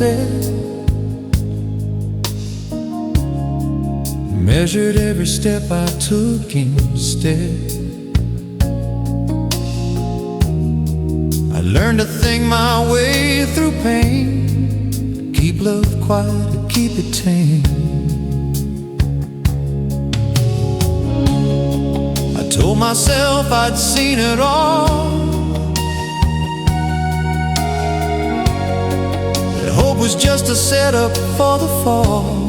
said, measured every step I took instead. I learned to think my way through pain, keep love quiet, to keep it tame. I told myself I'd seen it all, that hope was just a setup for the fall.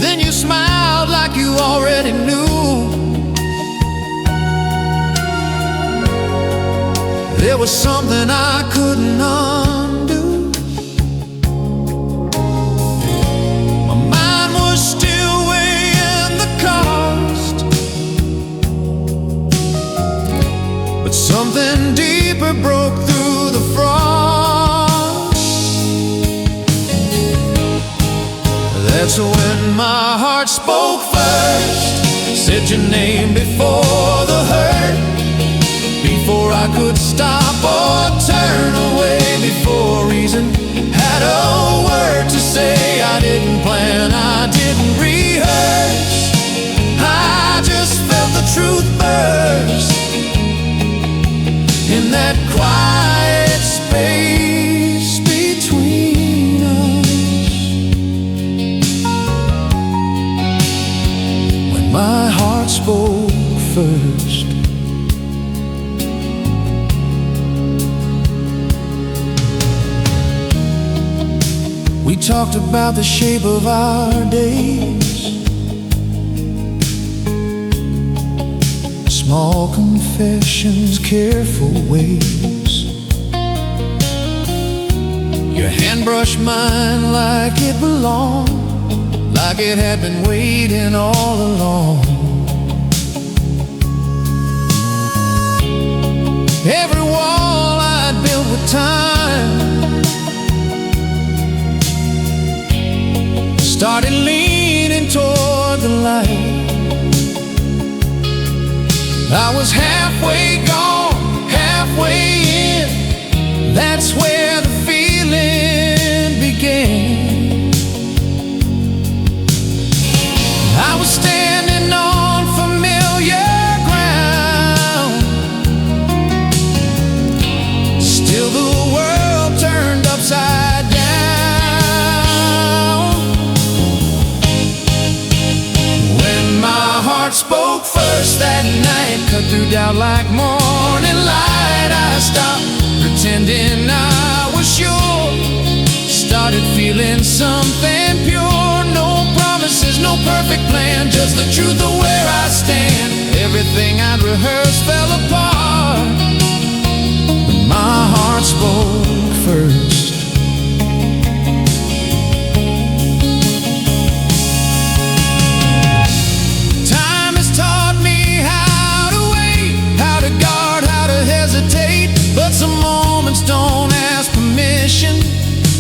Then you smiled like you already knew there was something I couldn't undo. My mind was still weighing the cost, but something deeper broke through the frost. That's when my heart spoke first, said your name before the hurt, before I could stop or turn away, before reason had a word to say. I didn't plan, I didn't rehearse, I just felt the truth burst in that quiet space between us. When my heart spoke first, we talked about the shape of our days, small confessions, careful ways. Your hand brushed mine like it belonged, like it had been waiting all along. Every wall I'd built with time started leaning toward the light. I was halfway gone, halfway in, that's where the feeling began. I was standing on familiar ground, still the world turned upside down. Spoke first that night, cut through doubt like morning light. I stopped pretending I was sure, started feeling something pure. No promises, no perfect plan, just the truth of where I stand. Everything I'd rehearsed fell apart when my heart spoke first. But some moments don't ask permission,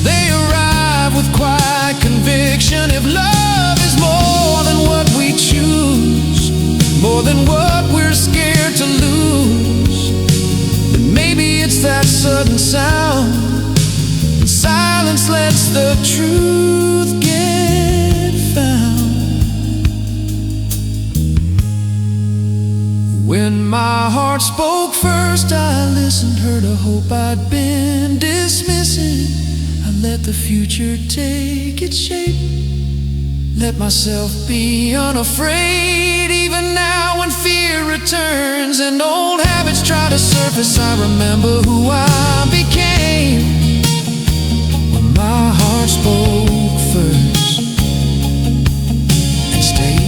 they arrive with quiet conviction. If love is more than what we choose, more than what we're scared to lose, then maybe it's that sudden sound, and silence lets the truth get found. When my heart spoke first, I listened, heard a hope I'd been dismissing. I let the future take its shape, let myself be unafraid. Even now when fear returns and old habits try to surface, I remember who I became when my heart spoke first and stayed.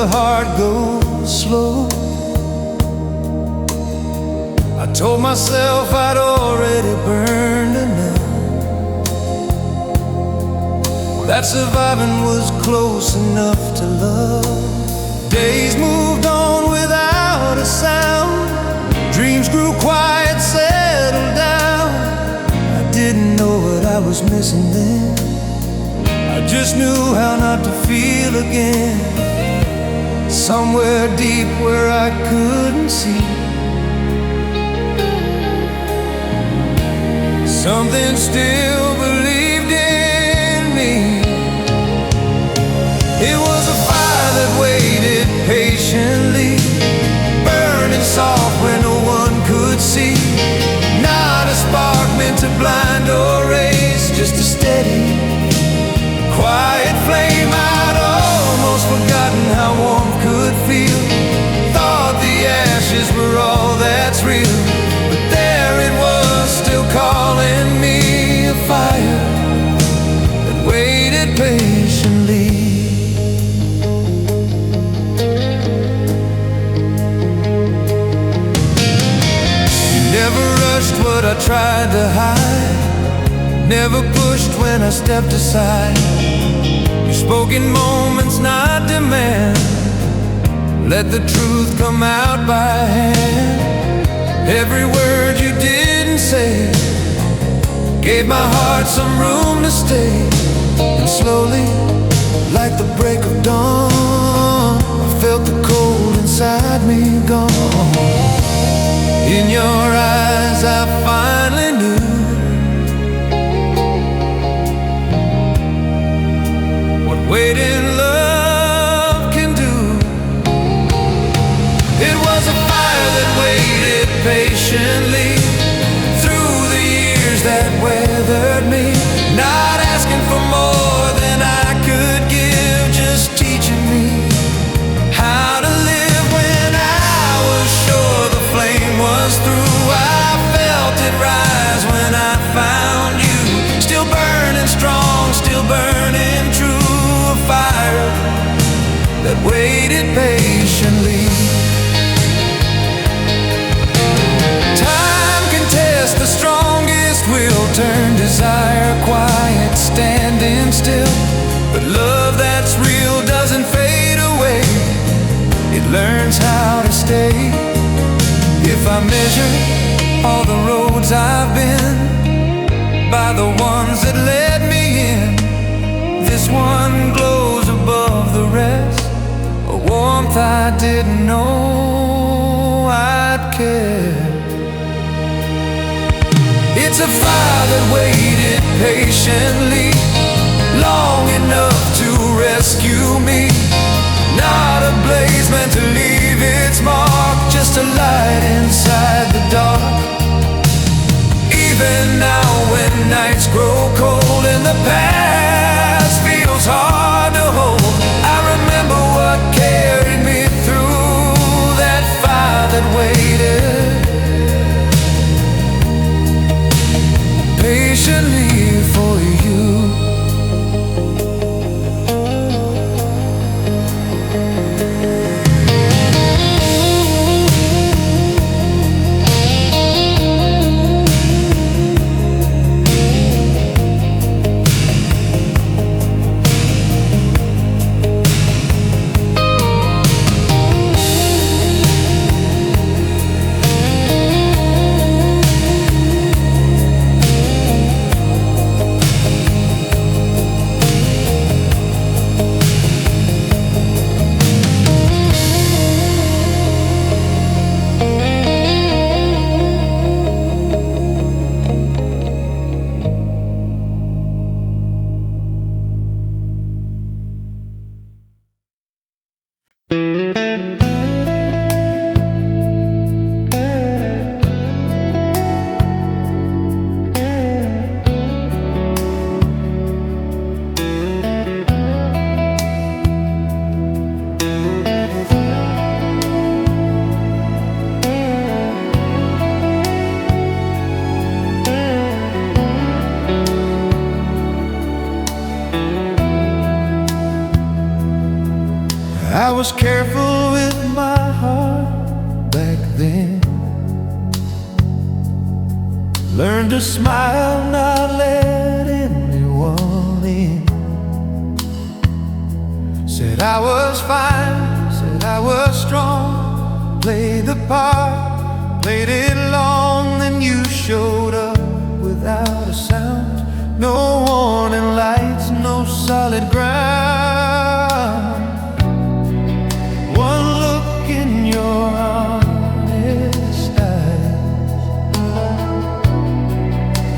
the heart goes slow. I told myself I'd already burned enough, that surviving was close enough to love. Days moved on without a sound, dreams grew quiet, settled down. I didn't know what I was missing then, I just knew how not to feel again. Somewhere deep where I couldn't see, something still believed in me. It was a fire that waited patiently, burning soft where no one could see. Not a spark meant to blind or race, just a steady, quiet flame. I'd almost forgotten how warm could feel, thought the ashes were all that's real. But there it was, still calling me, a fire that waited patiently. You never rushed what I tried to hide, never pushed when I stepped aside. You spoke in moments, not demand, let the truth come out by hand. Every word you didn't say gave my heart some room to stay. And slowly, like the break of dawn, I felt the cold inside me gone. In your eyes I finally knew what waiting love can do. It was a fire that waited patiently through the years that weathered me, not asking for more than I could give, just teaching me how to live. When I was sure the flame was through, I felt it rise when I found you, still burning strong, still burning true. A fire that waited patiently. The strongest will turn desire quiet, standing still. But love that's real doesn't fade away, it learns how to stay. If I measure all the roads I've been by the ones that led me in, this one glows above the rest, a warmth I didn't know I'd care. It's a fire that waited patiently, long enough to rescue me. Not a blaze meant to leave its mark, just a light inside the dark. Even now when nights grow cold and the past feels hard to hold, I remember what carried me through, that fire that waited patiently for you. was careful with my heart back then. Learned to smile, not let anyone in. Said I was fine, said I was strong. Played the part, played it long. Then you showed up without a sound. No warning lights, no solid ground. One look in your honest eyes,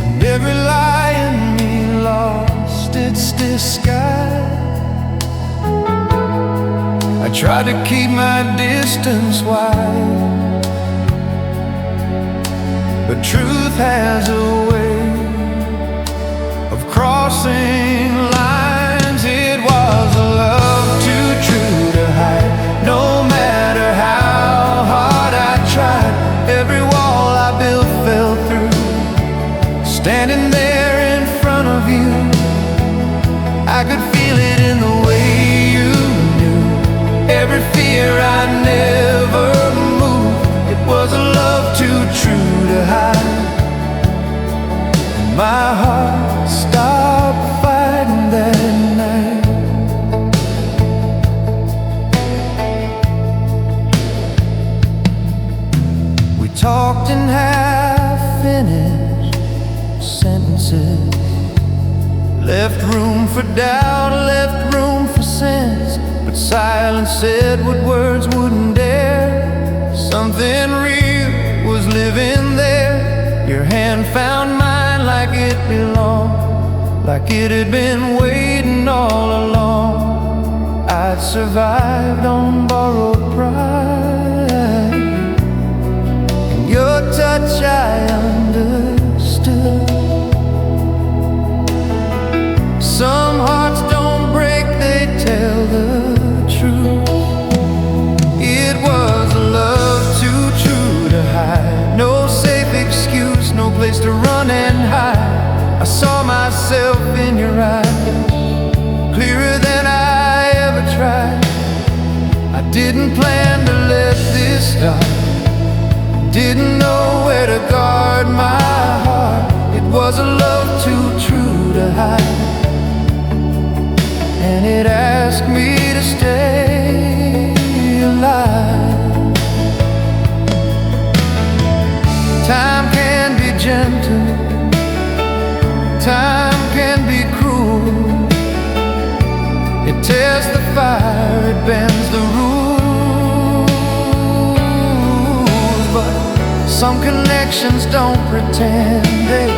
and every lie in me lost its disguise. I tried to keep my distance wide, but truth has a way of crossing lines. It was a love too true to hide. No matter how hard I tried, every wall I built fell through. Standing there in front of you, I could feel it in the way you knew. Every fear I never moved. It was a love too true to hide. And my heart stopped fighting that night. We talked in half-finished sentences, left room for doubt, left room for sense. But silence said what words wouldn't dare. Something real was living there. Your hand found mine like it belonged, like it had been waiting all along. I'd survived on borrowed pride. In your touch I understood. Some hearts don't break, they tell the truth. It was a love too true to hide. No safe excuse, no place to run and hide. I saw myself in your eyes, clearer than I ever tried. I didn't plan to let this stop, didn't know where to guard my heart. It was a love too true to hide, and it asked me to stay alive. Time can be gentle, time can be cruel. It tears the fire, it bends the rules. But some connections don't pretend, they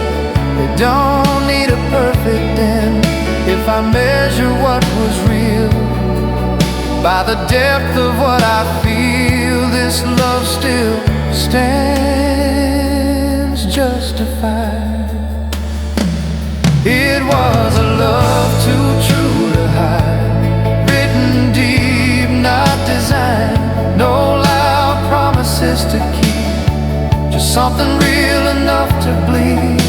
don't need a perfect end. If I measure what was real by the depth of what I feel, this love still stands justified. It was a love too true to hide, written deep, not designed. No loud promises to keep, just something real enough to bleed.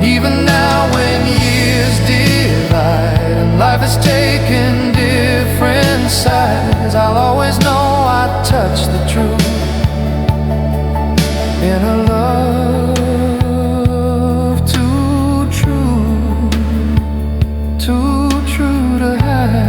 Even now when years divide and life has taken different sides, I'll always know I touched the truth in a love too true to hide.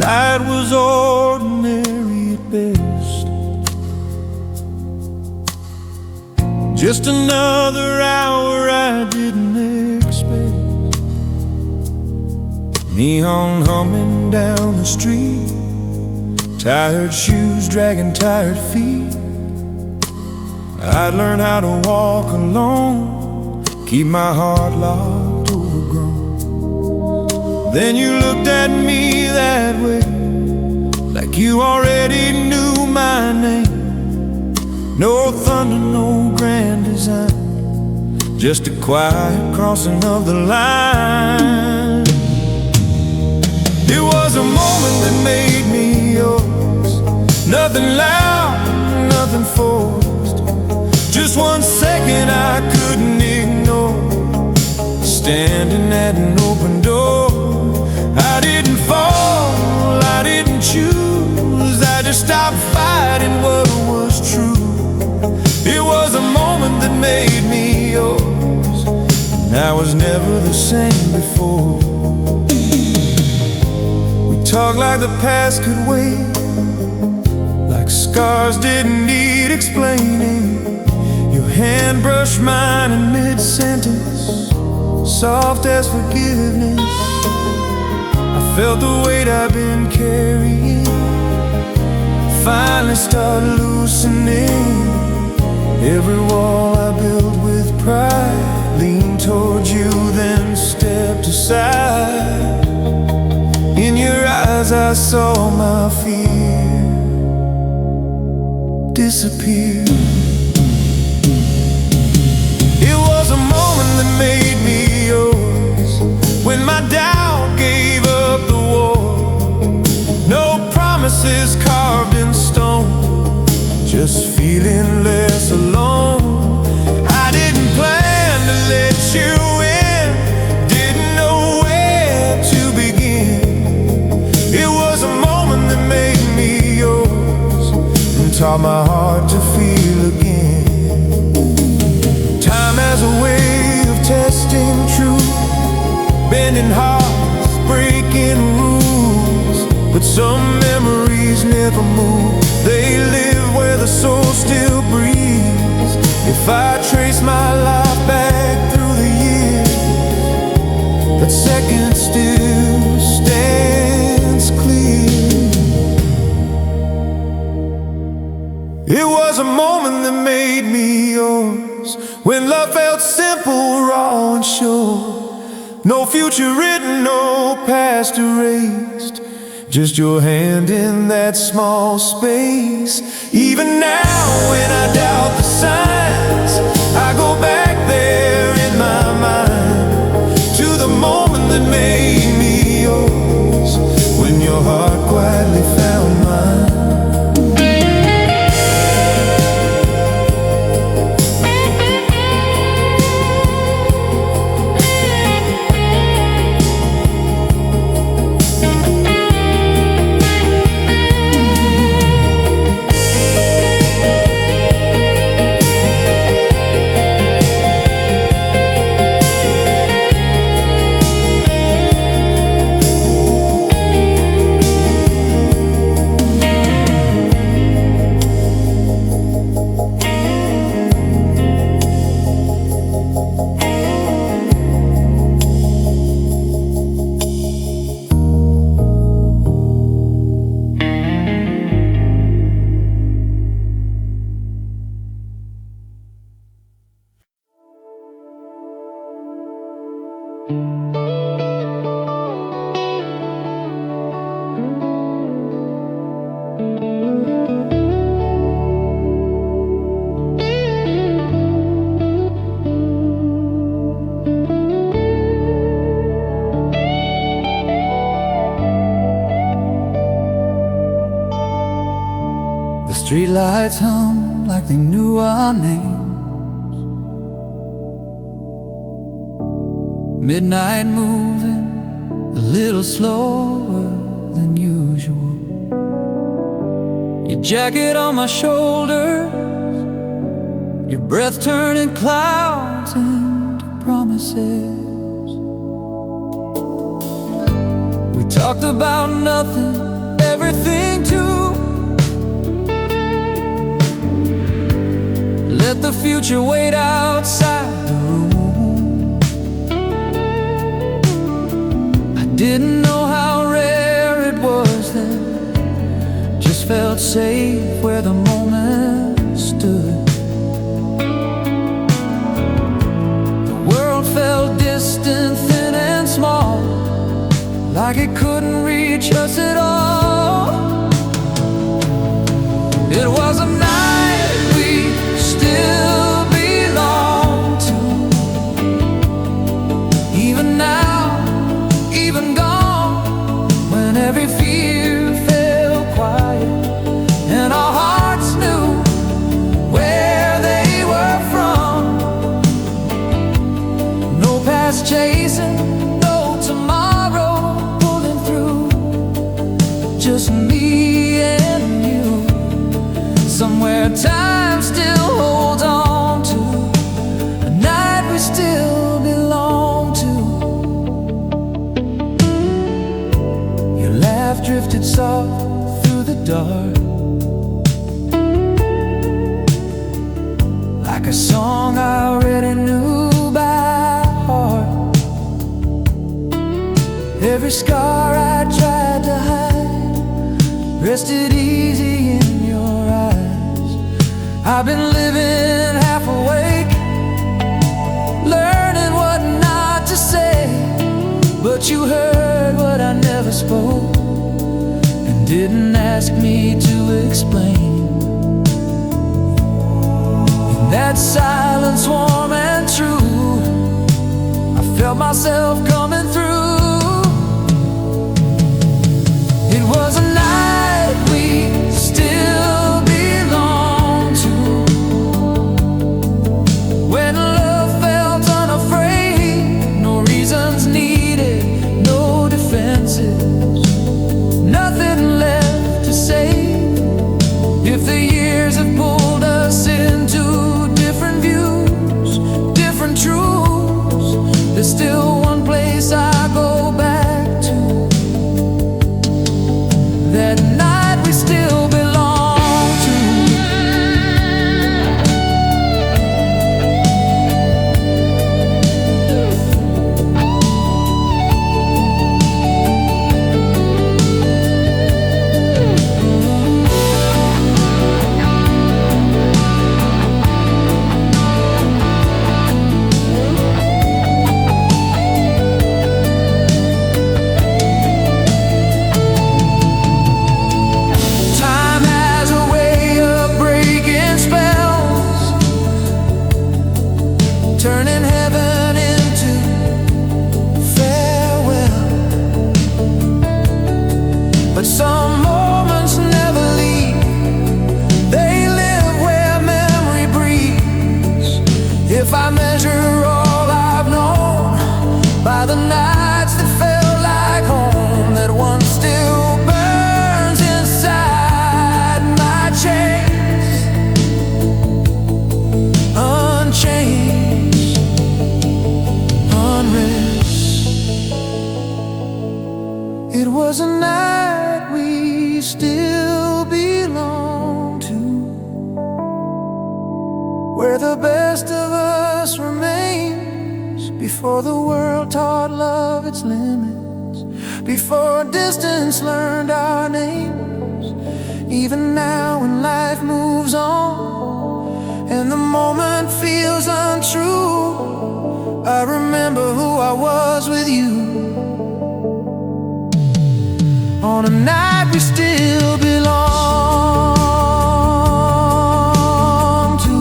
night was ordinary at best. Just another hour I didn't expect. Neon humming down the street, tired shoes dragging tired feet. I'd learned how to walk alone, keep my heart locked, overgrown. Then you looked at me that way, like you already knew my name. No thunder, no grand design, just a quiet crossing of the line. It was a moment that made me yours. Nothing loud, nothing forced, just 1 second I couldn't ignore. Standing at an open door, I didn't fall, I didn't choose, I just stopped fighting what was true. It was a moment that made me yours, and I was never the same before. We talked like the past could wait, like scars didn't need explaining. Your hand brushed mine in mid-sentence, soft as forgiveness. I felt the weight I've been carrying finally start loosening. Every wall I built with pride leaned towards you, then stepped aside. In your eyes I saw my fear disappear. It was a moment that made me yours, when my doubt gave up the war. No promises carved in stone, just feeling less alone. I didn't plan to let you in, didn't know where to begin. It was a moment that made me yours, and taught my heart to feel again. Time has a way of testing truth, bending hearts, breaking rules. But some memories never move, they live where the soul still breathes. If I trace my life back through the years, that second still stands clear. It was a moment that made me yours, when love felt simple, raw and sure. No future written, no past erased, just your hand in that small space. Even now when I doubt the signs, I go back there in my mind, to the moment that made me yours, when your heart quietly found mine. Streetlights hum like they knew our names. Midnight moving a little slower than usual. Your jacket on my shoulders, your breath turning clouds into promises. We talked about nothing everything too. Let the future wait outside the room. I didn't know how rare it was then, just felt safe where the moment stood. The world felt distant, thin and small, like it couldn't reach us at all. It was a night we still belong to. Even now, even gone, when every fear fell quiet and our hearts knew where they were from. No past chasing, no tomorrow pulling through, just me and you. Somewhere time still holds on to a night we still belong to. Your laugh drifted soft through the dark, like a song I already knew by heart. Every scar I tried to hide rested easy in your eyes. I've been living half awake, learning what not to say, but you heard what I never spoke and didn't ask me to explain. In that silence, warm and true, I felt myself coming through. It was a night we still belong to, when love felt unafraid, no reasons needed, no defenses, nothing left to say. If the years have pulled us into different views, different truths, there's still one place I go back to. That night we still belong to. Turning heaven into farewell. But some moments never leave, they live where memory breathes. If I measure all I've known by the nights that felt like home, that one still burns inside my chains, unchained. It was a night we still belong to, where the best of us remains, before the world taught love its limits, before distance learned our names. Even now when life moves on and the moment feels untrue, I remember who I was with you, on a night we still belong to.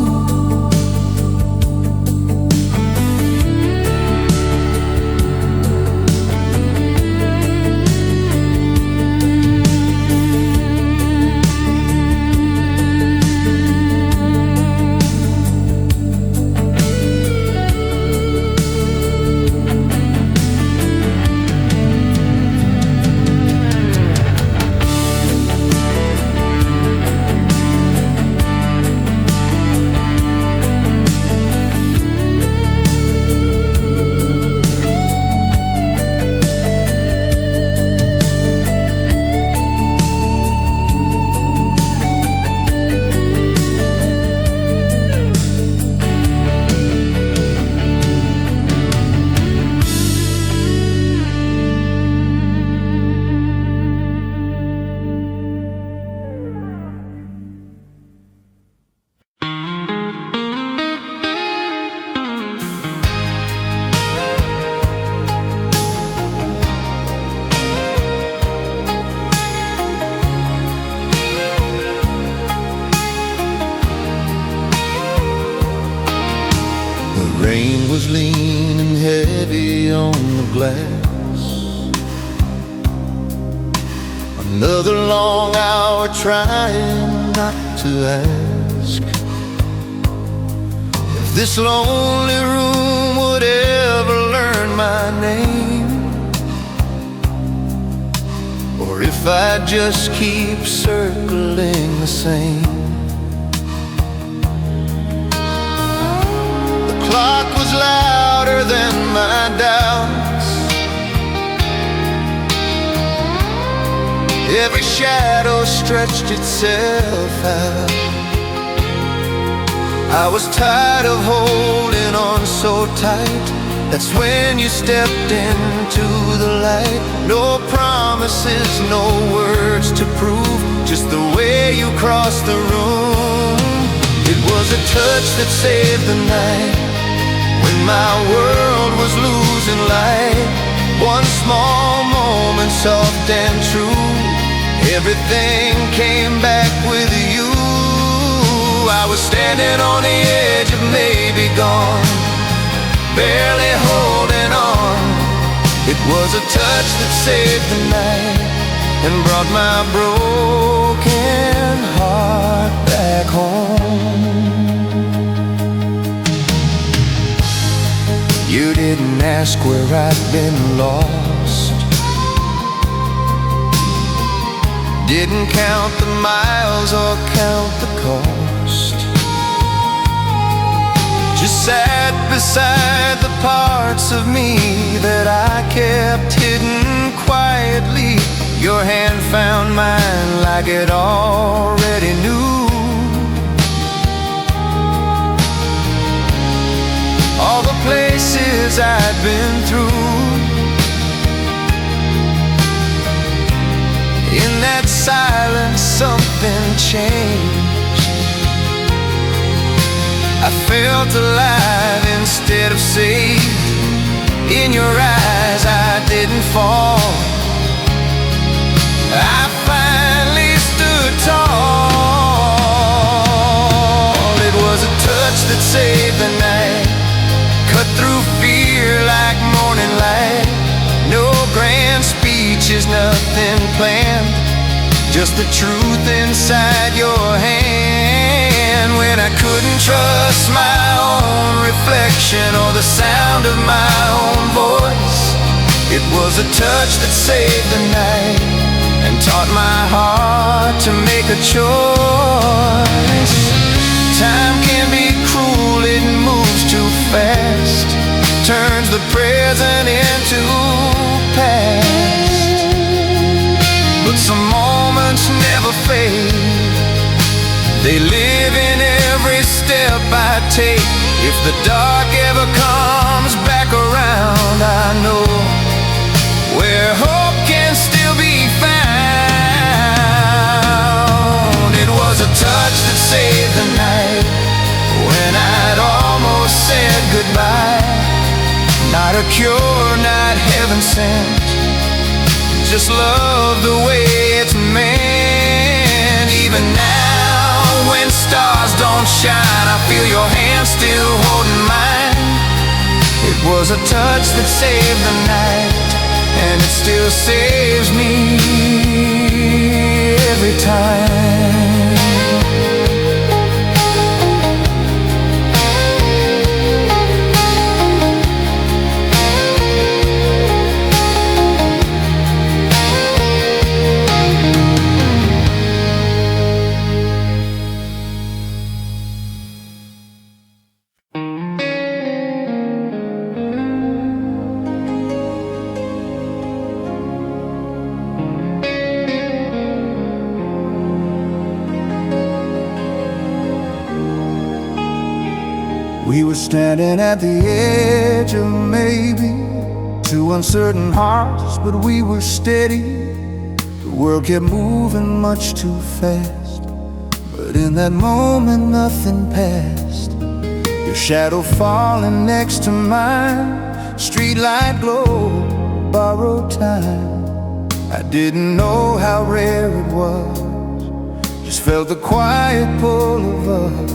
glass. Another long hour trying not to ask if this lonely room would ever learn my name, or if I'd just keep circling the same. The clock was louder than my doubts. Every shadow stretched itself out. I was tired of holding on so tight. That's when you stepped into the light. No promises, no words to prove, just the way you crossed the room. It was a touch that saved the night, when my world was losing light. One small moment, soft and true, everything came back with you. I was standing on the edge of maybe gone, barely holding on. It was a touch that saved the night and brought my broken heart back home. You didn't ask where I'd been lost, didn't count the miles or count the cost. Just sat beside the parts of me that I kept hidden quietly. Your hand found mine like it already knew. All the places I'd been through, in that silence something changed. I felt alive instead of safe. In your eyes I didn't fall. I finally stood tall. It was a touch that saved the night, cut through fear like morning light. No grand speeches, nothing planned, just the truth inside your hand. When I couldn't trust my own reflection or the sound of my own voice, it was a touch that saved the night and taught my heart to make a choice. Time can be cruel, it moves too fast, turns the present into past. But some moments never fade, they live in every step I take. If the dark ever comes back around, I know where hope can still be found. It was a touch that saved the night, when I'd almost said goodbye. Not a cure, not heaven sent, just love the way it's meant. Even now, when stars don't shine, I feel your hand still holding mine. It was a touch that saved the night, and it still saves me every time. We were standing at the edge of maybe, two uncertain hearts, but we were steady. The world kept moving much too fast, but in that moment nothing passed. Your shadow falling next to mine, streetlight glow, borrowed time. I didn't know how rare it was, just felt the quiet pull of us.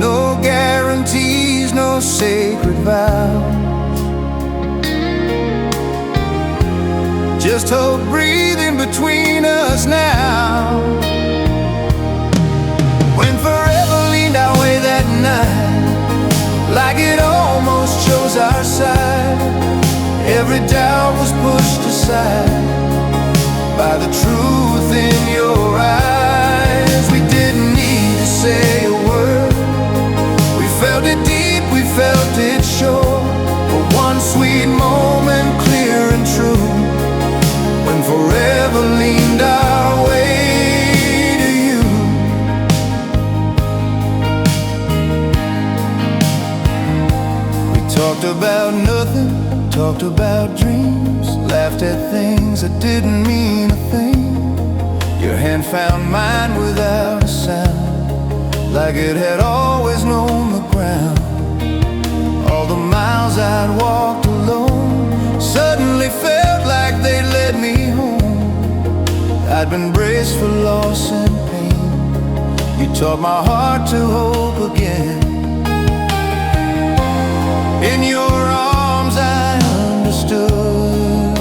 No guarantees, no sacred vows, just hope breathing between us now. When forever leaned our way that night, like it almost chose our side, every doubt was pushed aside by the truth in your eyes. We didn't need to say a word, we felt it deep, we felt it sure. For one sweet moment, clear and true, when forever leaned our way to you. We talked about nothing, talked about dreams, laughed at things that didn't mean a thing. Your hand found mine without a sound, like it had always known the ground. All the miles I'd walked alone suddenly felt like they led me home. I'd been braced for loss and pain, you taught my heart to hope again. In your arms I understood,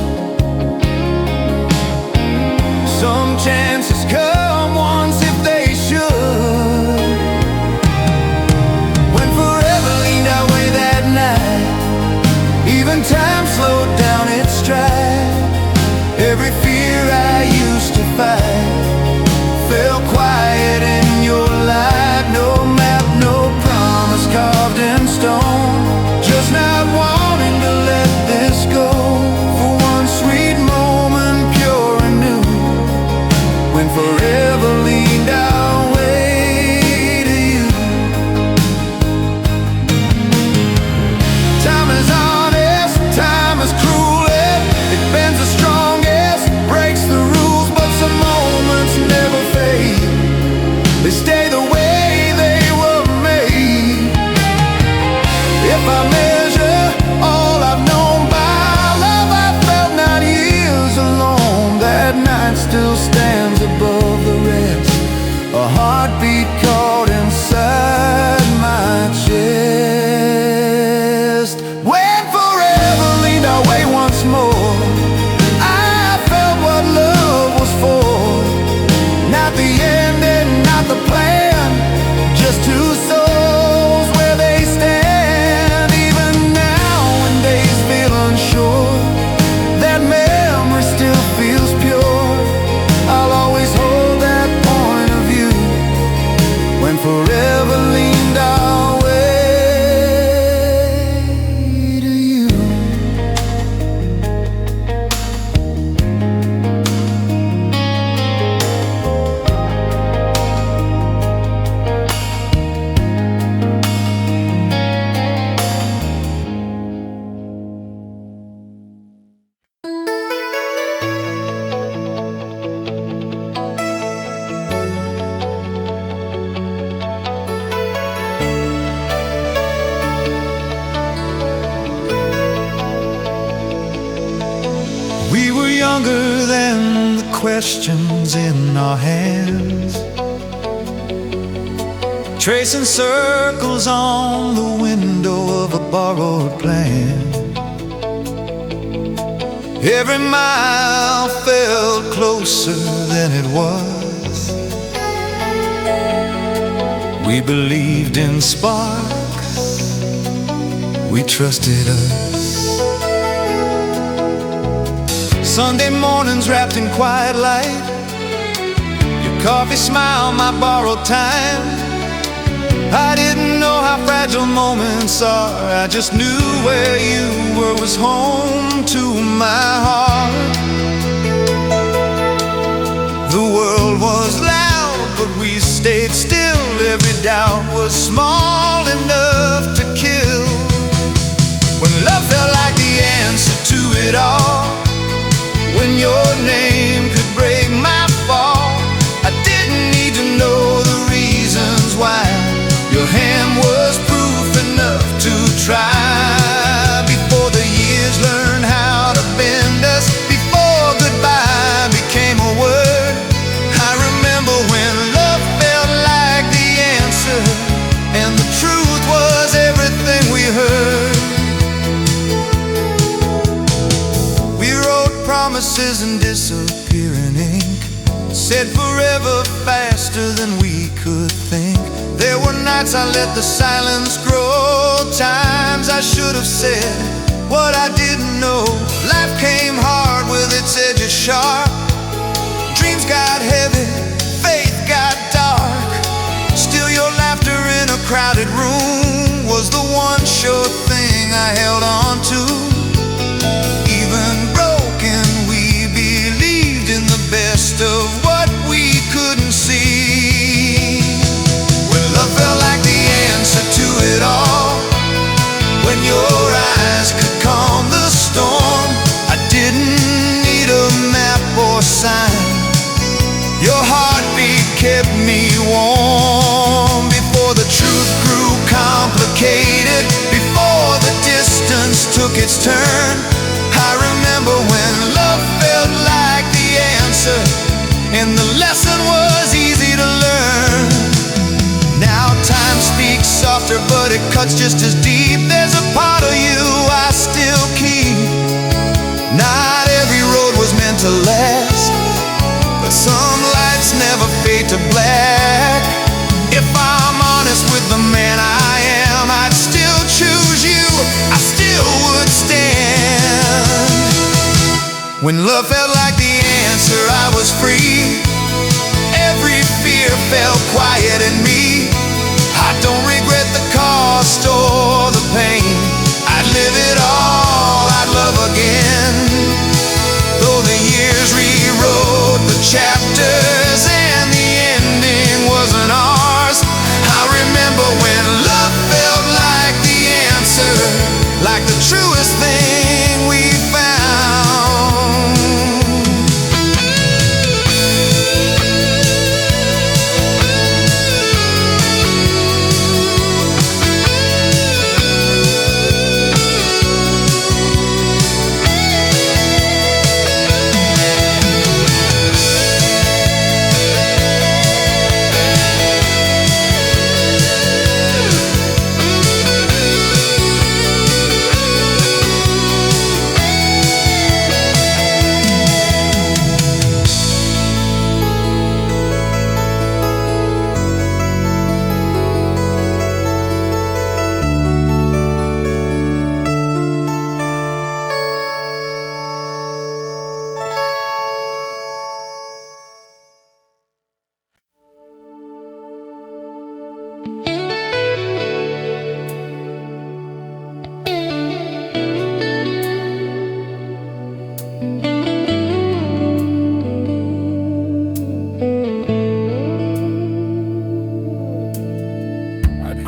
some chances come once if they should. When forever leaned our way that night, even time slowed down its stride. Every fear I used to fight fell quiet in your light. No map, no promise carved in stone, just not wanting to let this go. For one sweet moment, pure and new, when forever leaned our way to you. Time is honest, time is cruel, it bends the strongest, breaks the rules. But some moments never fade, they stay the way they were made. If I measure all I've known by love I felt 9 years alone, that night still stands above the rest, a heartbeat caught inside my chest. When forever leaned our way once more, I felt what love was for. Not the end and not the plan, just two souls where they stand. Even now when days feel unsure, that memory still feels pure. I'll always hold that point of view, when forever leaned our way to you. We were younger than the questions in our hands, tracing circles on the window of a borrowed plan. Every mile felt closer than it was. We believed in sparks, we trusted us. Sunday mornings wrapped in quiet light, your coffee smile, my borrowed time. I didn't know how fragile moments are, I just knew where you were was home to my heart. The world was loud, but we stayed still. Every doubt was small enough to kill. When love felt like the answer to it all, when your name could break my fall, I didn't need to know the reasons why. Your hand was proof enough to try. Before the years learned how to bend us, before goodbye became a word, I remember when love felt like the answer, and the truth was everything we heard. We wrote promises promises and disappearing ink. Said forever faster than we could think. There were nights I let the silence grow, times I should have said what I didn't know. Life came hard with its edges sharp. Dreams got heavy, faith got dark. Still your laughter in a crowded room was the one sure thing I held on to. Even broken, we believed in the best of what we couldn't see. When love felt like the answer to it all, when your eyes could calm the storm, I didn't need a map or sign. Your heartbeat kept me warm. Before the truth grew complicated, before the distance took its turn, I remember when love felt like the answer, and the lesson was easy to learn. Now time speaks softer, but it cuts just as deep. There's a part of you I still keep. Not every road was meant to last, but some lights never fade to black. If I'm honest with the man I am, I'd still choose you, I still would stand. When love felt like the answer, I was free. Every fear fell quiet in me. I don't regret the cost or the pain. I'd live it all, I'd love again. Though the years rewrote the chapters and the ending wasn't ours, I remember when love felt like the answer, like the truest thing we found.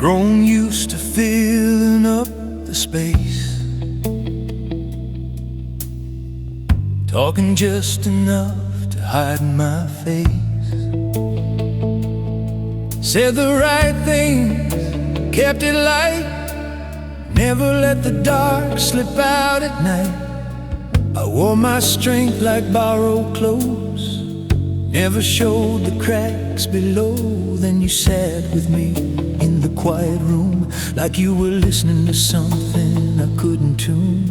Grown used to filling up the space, talking just enough to hide my face. Said the right things, kept it light, never let the dark slip out at night. I wore my strength like borrowed clothes, never showed the cracks below. Then you sat with me in the quiet room, like you were listening to something I couldn't tune.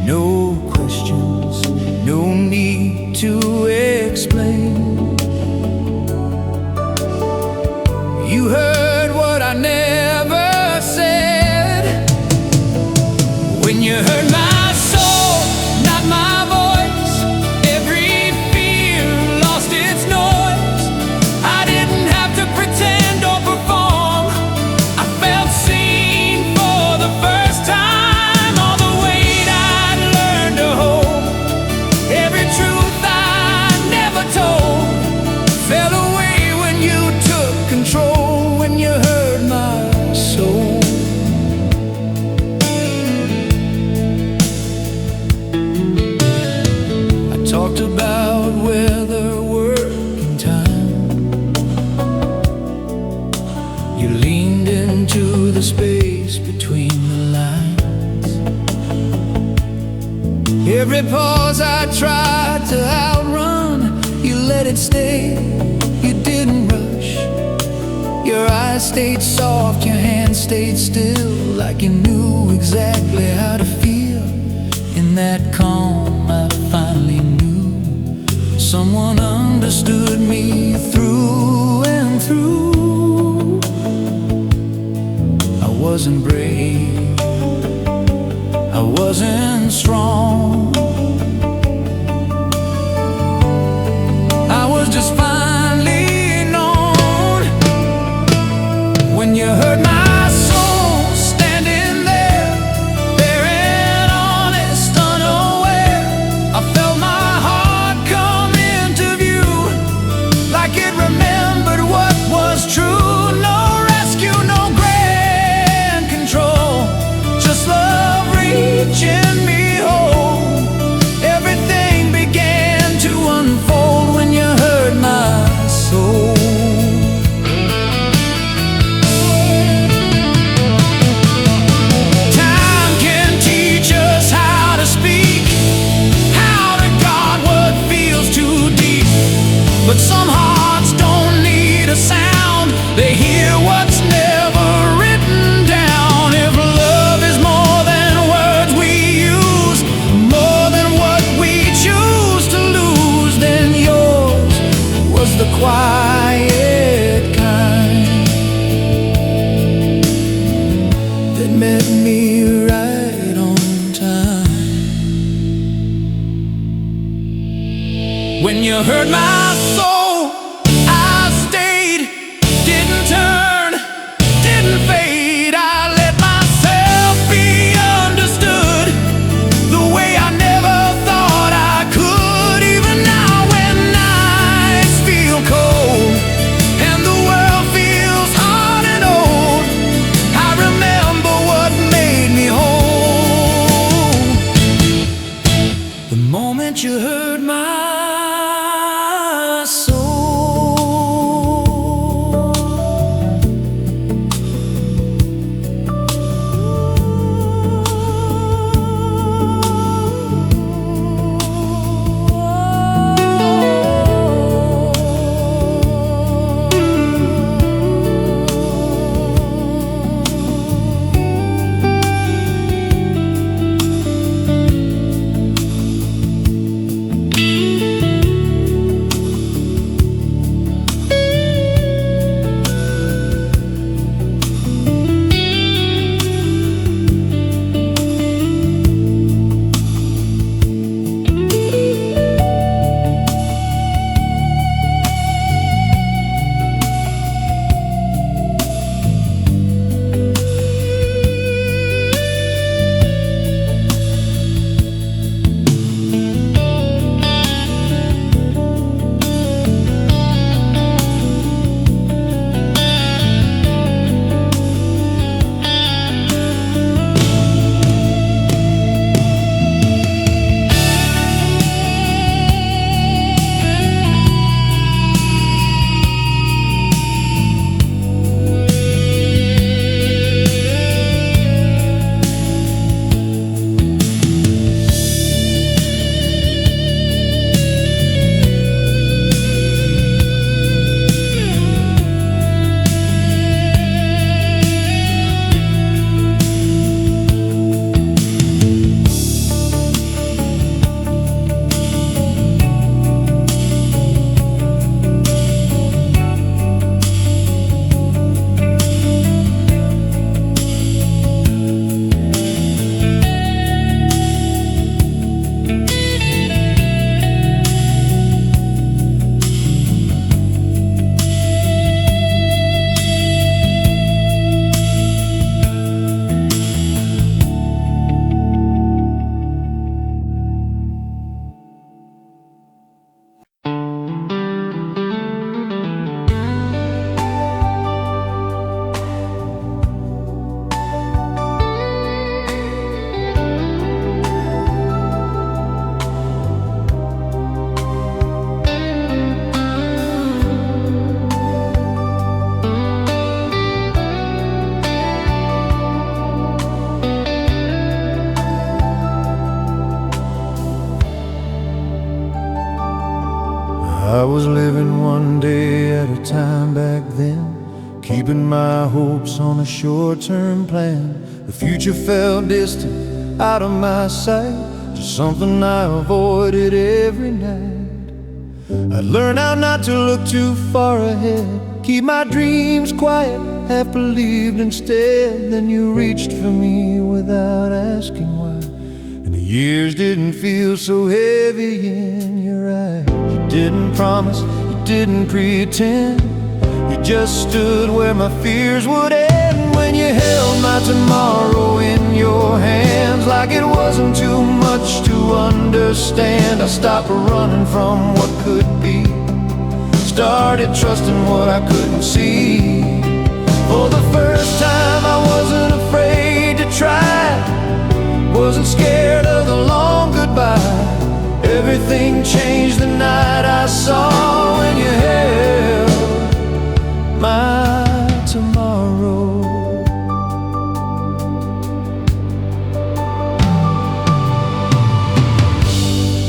No questions, no need to explain. You heard what I never said. When you heard my soul, not my voice, every fear lost its noise. I didn't have to pretend or perform. I felt seen for the first time. All the weight I'd learned to hold, every truth I never told, fell away when you took control. When you heard my soul, talked about weather, work, and time. You leaned into the space between the lines. Every pause I tried to outrun, you let it stay, you didn't rush. Your eyes stayed soft, your hands stayed still, like you knew exactly how to feel. I wasn't strong. I was just finally known. When you heard my soul standing there, bare and honest, unaware, I felt my heart come into view, like it remembered what was true. No rescue, no grand control, just love reaching me home. Everything began to unfold when you heard my soul. Time can teach us how to speak, how to guard what feels too deep. But some hearts don't need a sound, they hear what's never written down. If love is more than words we use, more than what we choose to lose, then yours was the quiet kind that met me right on time. When you heard my soul, I stayed, didn't turn, didn't fade. I let myself be understood the way I never thought I could. Even now when nights feel cold and the world feels hard and old, I remember what made me whole. The moment you heard my soul. I was living one day at a time back then, keeping my hopes on a short-term plan. The future felt distant, out of my sight, just something I avoided every night. I'd learned how not to look too far ahead, keep my dreams quiet, half believed instead. Then you reached for me without asking why. Years didn't feel so heavy in your eyes. You didn't promise, you didn't pretend. You just stood where my fears would end. When you held my tomorrow in your hands, like it wasn't too much to understand. I stopped running from what could be, started trusting what I couldn't see. For the first time I wasn't afraid to try, wasn't scared of the long goodbye. Everything changed the night I saw when you held my tomorrow.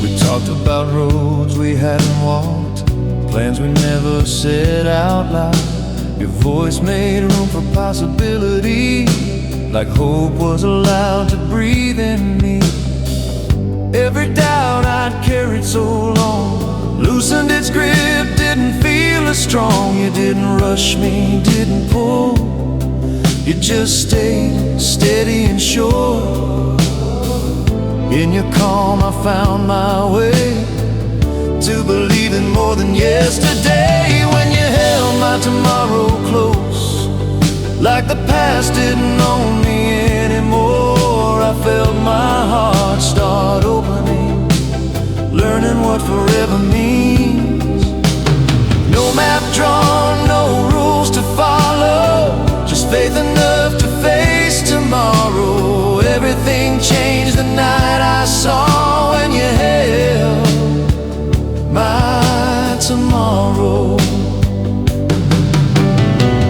We talked about roads we hadn't walked, plans we never said out loud. Your voice made room for possibility, like hope was allowed to breathe in me. Every doubt I'd carried so long loosened its grip, didn't feel as strong. You didn't rush me, didn't pull, you just stayed steady and sure. In your calm I found my way to believe in more than yesterday. When you held my tomorrow close, like the past didn't own me anymore, I felt my heart start opening, learning what forever means. No map drawn, no rules to follow, just faith enough to face tomorrow. Everything changed the night I saw when you held my tomorrow.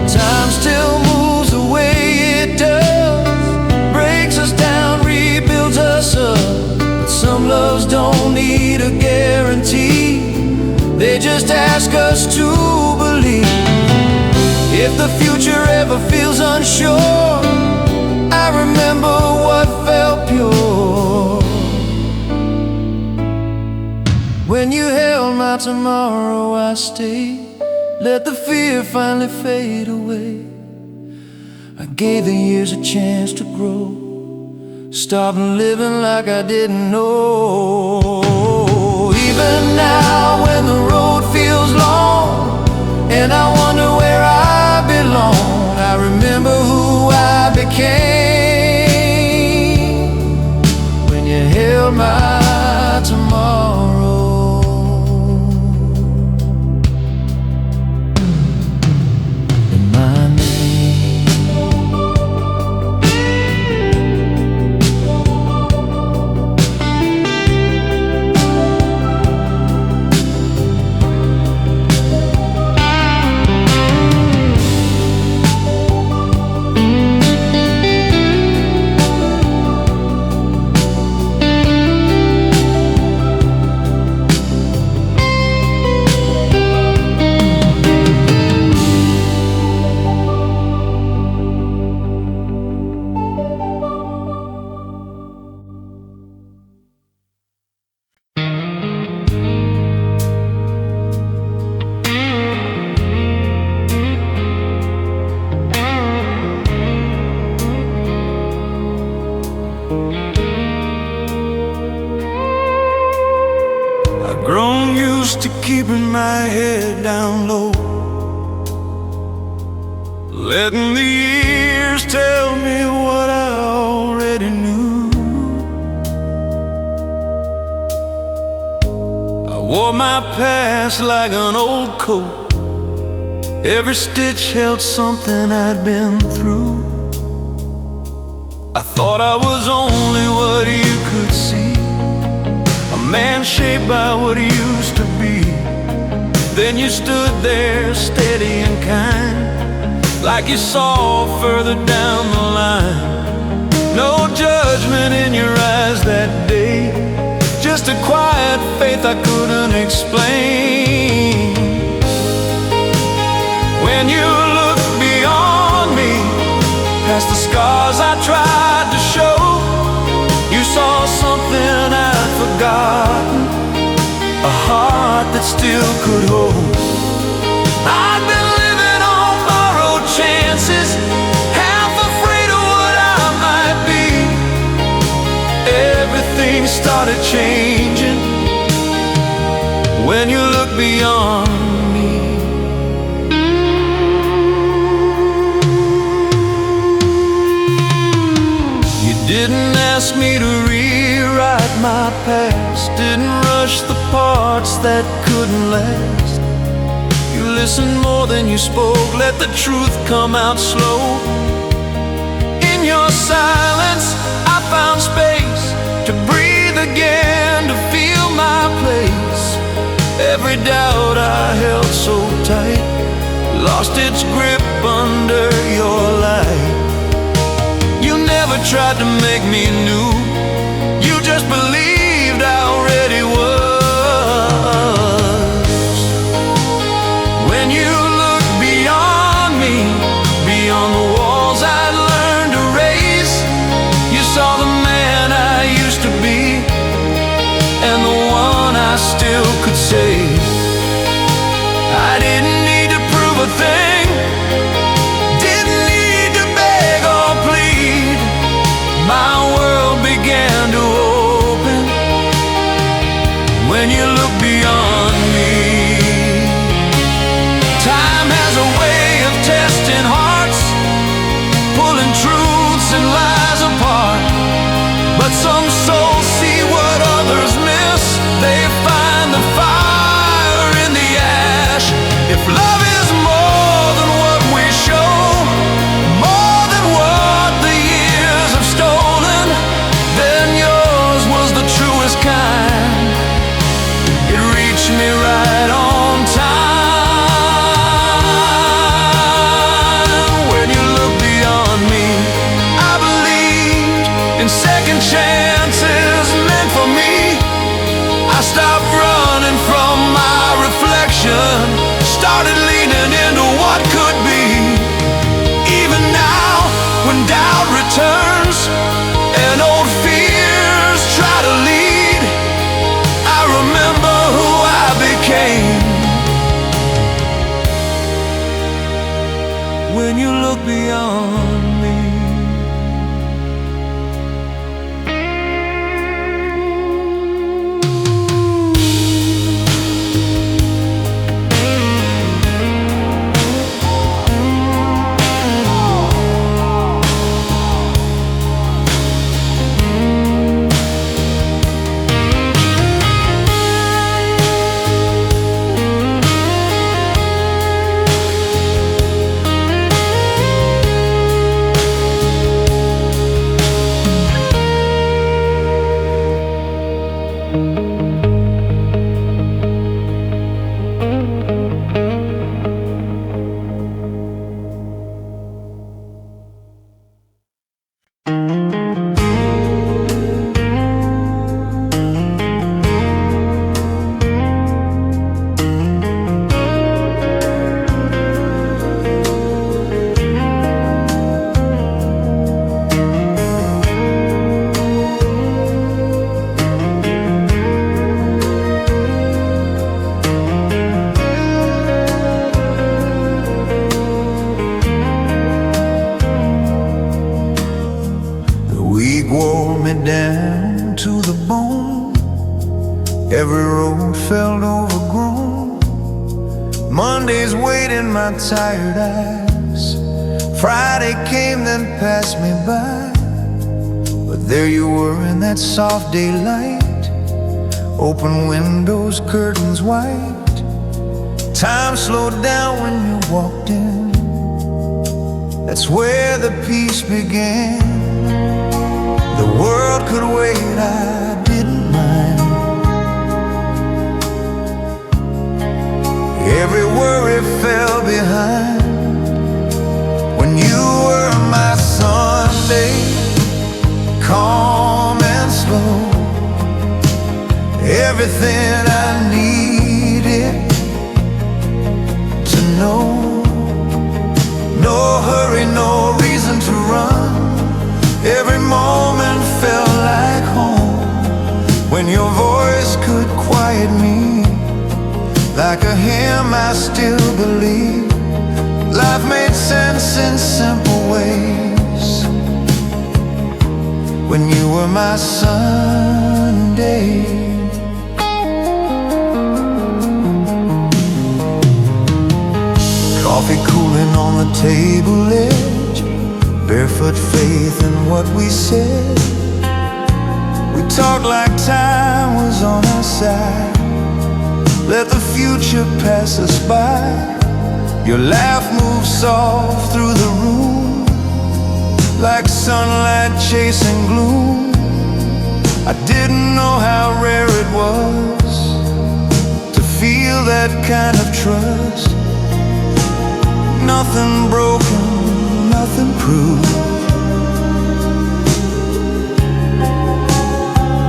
Time still moves the way it does, breaks us down, rebuilds us up. But some loves don't need a guarantee, they just ask us to believe. If the future ever feels unsure, I remember what felt pure. When you held my tomorrow, I stayed, let the fear finally fade away. I gave the years a chance to grow, stopped living like I didn't know. Even now when the road feels long and I wonder where I belong, I remember who I became when you held my tomorrow. Grown used to keeping my head down low, letting the years tell me what I already knew. I wore my past like an old coat, every stitch held something I'd been through. I thought I was only what you could see, a man shaped by what he used to be. Then you stood there steady and kind, like you saw further down the line. No judgment in your eyes that day, just a quiet faith I couldn't explain. When you looked beyond me, past the scars I tried to show, you saw something I'd forgotten, a heart that still could hold. I'd been living on borrowed chances, half afraid of what I might be. Everything things started changing when you look beyond me. You didn't ask me to rewrite my past, didn't rush the parts that couldn't last. You listened more than you spoke, let the truth come out slow. In your silence I found space to breathe again, to feel my place. Every doubt I held so tight lost its grip under your light. You never tried to make me new, you just believed I already was. When you look beyond me, beyond the walls I'd learned to raise, you saw the man I used to be and the one I still could save. I didn't need to prove a thing, didn't need to beg or plead. My world began to open when you look beyond me. Time has a way of testing hearts, pulling truths and lies apart. But some souls see what others miss, they find the fire in the ash. If love is more than what we show, more than what the years have stolen, then yours was the truest kind. It reached me right on time. When you look beyond me, I believed in second chances meant for me. I stopped running from my reflection, started leaning into what could be. Even now, when doubt returns and old fears try to lead, I remember who I became. When you look beyond me. Down to the bone, every road felt overgrown. Mondays weighed in my tired eyes, Friday came then passed me by. But there you were in that soft daylight, open windows, curtains white. Time slowed down when you walked in, that's where the peace began. The world could wait, I didn't mind. Every worry fell behind when you were my Sunday, calm and slow. Everything I needed to know. No hurry, no reason to run. Every moment felt like home when your voice could quiet me. Like a hymn I still believe life made sense in simple ways when you were my sun. Coffee cooling on the table edge, barefoot faith in what we said. We talked like time was on our side. Let the future pass us by. Your laugh moves soft through the room, like sunlight chasing gloom. I didn't know how rare it was to feel that kind of trust. Nothing broken, nothing proved,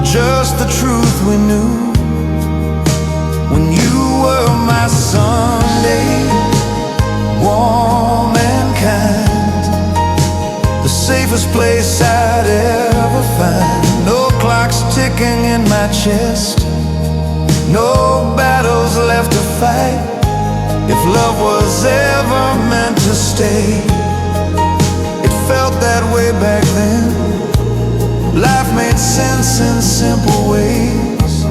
just the truth we knew. When you were my Sunday, warm and kind, the safest place I'd ever find. No clocks ticking in my chest, no battles left to fight. If love was ever meant to stay, it felt that way back then. Life made sense in simple ways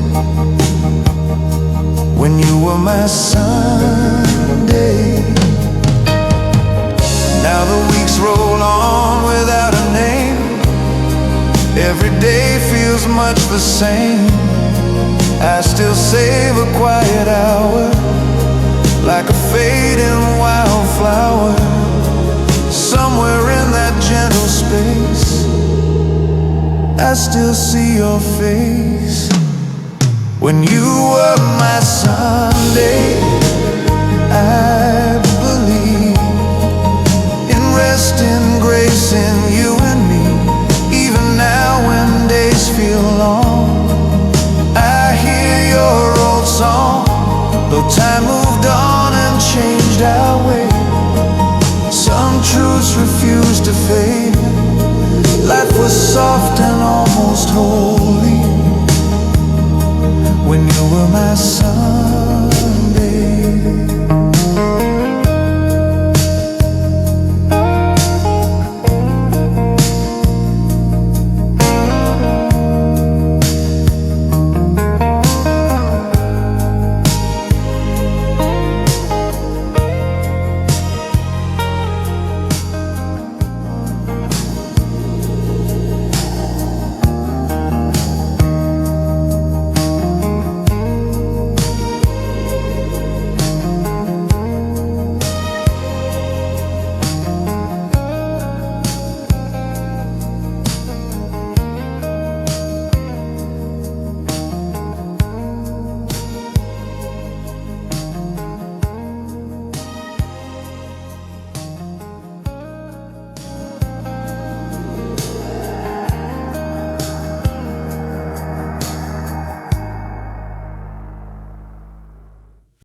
when you were my Sunday. Now the weeks roll on without a name. Every day feels much the same. I still save a quiet hour, like a fading wildflower. Somewhere in that gentle space, I still see your face. When you were my Sunday, I believe in resting grace in you and me. Even now when days feel long, I hear your old song. Though time moved on and changed our way, some truths refused to fade. Life was soft and almost holy when you were my son.